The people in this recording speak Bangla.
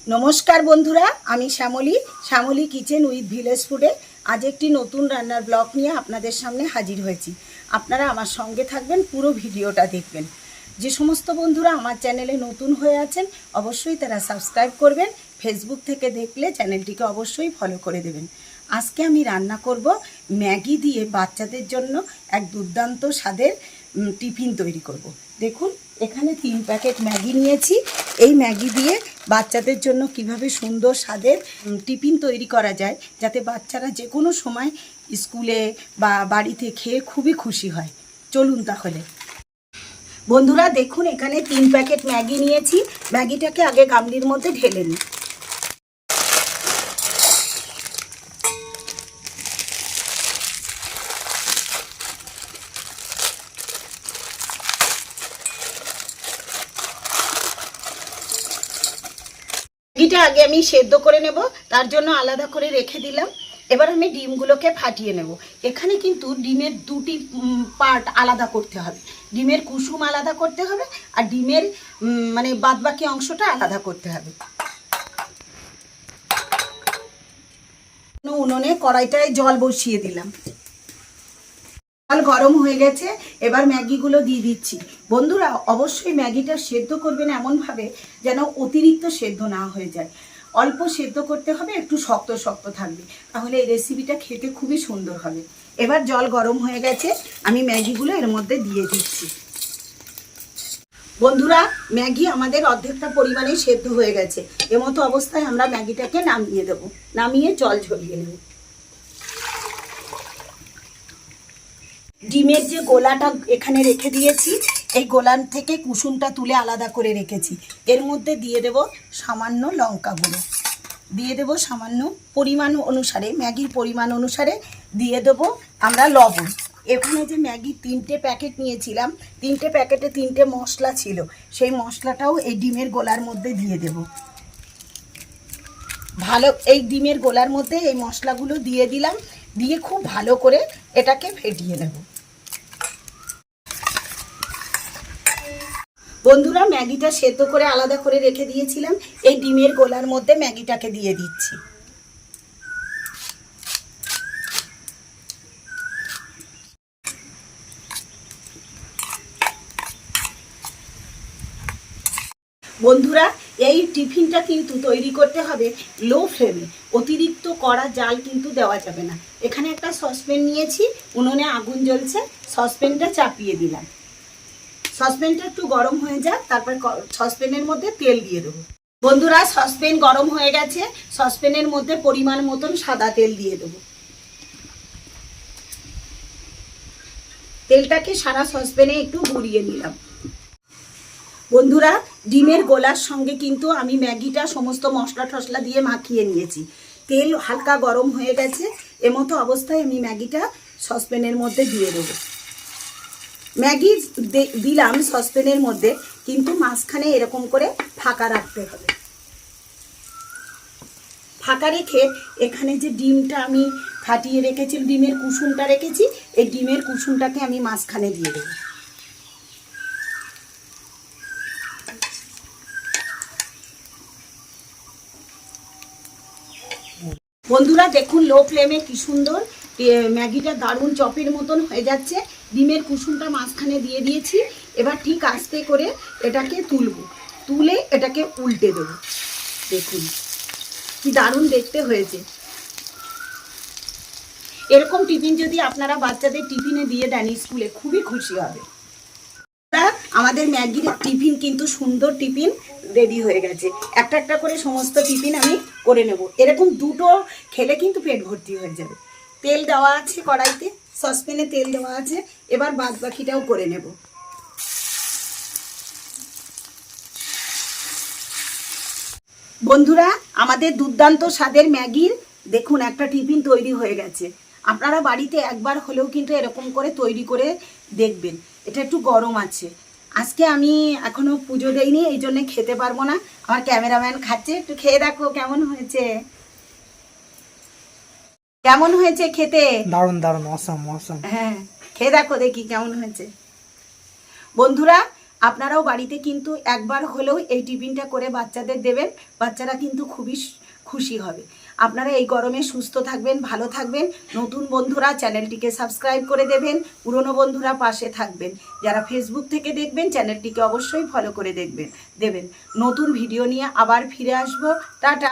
নমস্কার বন্ধুরা, আমি শ্যামলী কিচেন উইথ ভিলেজ ফুডে আজ একটি নতুন রান্নার ব্লগ নিয়ে আপনাদের সামনে হাজির হয়েছি। আপনারা আমার সঙ্গে থাকবেন, পুরো ভিডিওটা দেখবেন। যে সমস্ত বন্ধুরা আমার চ্যানেলে নতুন হয়ে আছেন অবশ্যই তারা সাবস্ক্রাইব করবেন। ফেসবুক থেকে দেখলে চ্যানেলটিকে অবশ্যই ফলো করে দেবেন। আজকে আমি রান্না করব ম্যাগি দিয়ে বাচ্চাদের জন্য এক দুর্দান্ত স্বাদের টিফিন তৈরি করব। দেখুন, এখানে 3 প্যাকেট ম্যাগি নিয়েছি। এই ম্যাগি দিয়ে বাচ্চাদের জন্য কিভাবে সুন্দর স্বাদের টিফিন তৈরি করা যায়, যাতে বাচ্চারা যে কোনো সময় স্কুলে বা বাড়িতে খেয়ে খুবই খুশি হয়। চলুন তাহলে বন্ধুরা, দেখুন এখানে 3 প্যাকেট ম্যাগি নিয়েছি। ম্যাগিটাকে আগে গামলির মধ্যে ঢেলে নিই। ম্যাগিটা আগে আমি সেদ্ধ করে নেব, তার জন্য আলাদা করে রেখে দিলাম। এবার আমি ডিমগুলোকে ফাটিয়ে নেব। এখানে কিন্তু ডিমের দুটি পার্ট আলাদা করতে হবে। ডিমের কুসুম আলাদা করতে হবে আর ডিমের মানে বাদবাকি অংশটা আলাদা করতে হবে। উনুনে কড়াইটায় জল বসিয়ে দিলাম। জল গরম হয়ে গেছে, এবার ম্যাগিগুলো দিয়ে দিচ্ছি। বন্ধুরা, অবশ্যই ম্যাগিটা সেদ্ধ করবেন এমনভাবে যেন অতিরিক্ত সেদ্ধ না হয়ে যায়। অল্প সেদ্ধ করতে হবে, একটু শক্ত শক্ত থাকবে, তাহলে এই রেসিপিটা খেতে খুবই সুন্দর হবে। এবার জল গরম হয়ে গেছে, আমি ম্যাগিগুলো এর মধ্যে দিয়ে দিচ্ছি। বন্ধুরা, ম্যাগি আমাদের অর্ধেকটা পরিমাণে সেদ্ধ হয়ে গেছে। এমতো অবস্থায় আমরা ম্যাগিটাকে নামিয়ে দেব। নামিয়ে জল ঝরিয়ে নেব। ডিমের যে গোলাটা এখানে রেখে দিয়েছি, এই গোলান থেকে কুসুমটা তুলে আলাদা করে রেখেছি। এর মধ্যে দিয়ে দেব সামান্য লঙ্কা গুঁড়ো, দিয়ে দেব সামান্য পরিমাণ অনুসারে, ম্যাগির পরিমাণ অনুসারে দিয়ে দেব আমরা লবণ। এখানে যে ম্যাগির 3টে প্যাকেট নিয়েছিলাম, 3টে প্যাকেটে 3টে মশলা ছিল, সেই মশলাটাও এই ডিমের গোলার মধ্যে দিয়ে দেব। এই ডিমের গোলার মধ্যে এই মশলাগুলো দিয়ে দিলাম। দিয়ে খুব ভালো করে এটাকে ফেটিয়ে নেব। বন্ধুরা, ম্যাগিটা সেদ্ধ করে আলাদা করে রেখে দিয়েছিলাম, এই ডিমের গোলার মধ্যে ম্যাগিটাকে দিয়ে দিচ্ছি। বন্ধুরা, এই টিফিনটা কিন্তু তৈরি করতে হবে লো ফ্লেমে। অতিরিক্ত কড়া জাল কিন্তু দেওয়া যাবে না। এখানে একটা সসপ্যান নিয়েছি, উনুনে আগুন জ্বলছে, সসপ্যানটা চাপিয়ে দিলাম। সসপ্যানটা একটু গরম হয়ে যাক, তারপর সসপ্যানের মধ্যে তেল দিয়ে দেবো। বন্ধুরা, সসপ্যান গরম হয়ে গেছে, সসপ্যানের মধ্যে পরিমাণ মতন সাদা তেল দিয়ে দেবো। তেলটাকে সারা সসপ্যানে একটু ঘুরিয়ে নিলাম। বন্ধুরা, ডিমের গোলার সঙ্গে কিন্তু আমি ম্যাগিটা সমস্ত মশলা টশলা দিয়ে মাখিয়ে নিয়েছি। তেল হালকা গরম হয়ে গেছে, এমতো অবস্থায় আমি ম্যাগিটা সসপ্যানের মধ্যে দিয়ে দেব। ম্যাগি দিলাম সসপ্যানের মধ্যে, কিন্তু মাঝখানে এরকম করে ফাঁকা রাখতে হবে। ফাঁকা রেখে এখানে যে ডিমটা আমি ফাটিয়ে রেখেছি, ডিমের কুসুমটা রেখেছি, এই ডিমের কুসুমটাকে আমি মাঝখানে দিয়ে দেব। বন্ধুরা, দেখুন লো ফ্লেমে কি সুন্দর ম্যাগিটা দারুণ চপের মতন হয়ে যাচ্ছে। ডিমের কুসুমটা মাঝখানে দিয়ে দিয়েছি। এবার ঠিক আস্তে করে এটাকে তুলে এটাকে উল্টে দেব। দেখুন কি দারুণ দেখতে হয়েছে। এরকম টিফিন যদি আপনারা বাচ্চাদের টিফিনে দিয়ে দেন, স্কুলে খুবই খুশি হবে। আমাদের ম্যাগির টিফিন কিন্তু সুন্দর টিফিন রেডি হয়ে গেছে। একটা একটা করে সমস্ত টিফিন আমি করে নেব। এরকম দুটো খেলে কিন্তু পেট ভর্তি হয়ে যাবে। তেল দেওয়া আছে কড়াইতে, সসপ্যানে তেল দেওয়া আছে। এবার বাদ বাকিটাও করে নেব। বন্ধুরা, আমাদের দুর্দান্ত স্বাদের ম্যাগির দেখুন একটা টিফিন তৈরি হয়ে গেছে। আপনারা বাড়িতে একবার হলেও কিন্তু এরকম করে তৈরি করে দেখবেন। এটা একটু গরম আছে। আজকে আমি এখনো পুজো দেইনি, এই জন্য খেতে পারবো না। আমার ক্যামেরাম্যান খাচ্ছে, একটু খেয়ে দেখো কেমন হয়েছে। কেমন হয়েছে খেতে? দারুণ দারুণ, অসাম অসাম। হ্যাঁ, খেয়ে দেখো দেখি কেমন হয়েছে। বন্ধুরা, আপনারাও বাড়িতে কিন্তু একবার হলেও এই টিফিনটা করে বাচ্চাদের দেবেন, বাচ্চারা কিন্তু খুবই খুশি হবে। আপনারা এই গরমে সুস্থ থাকবেন, ভালো থাকবেন। নতুন বন্ধুরা চ্যানেলটিকে সাবস্ক্রাইব করে দেবেন, পুরনো বন্ধুরা পাশে থাকবেন। যারা ফেসবুক থেকে দেখবেন চ্যানেলটিকে অবশ্যই ফলো করে দেবেন। নতুন ভিডিও নিয়ে আবার ফিরে আসবো। টাটা।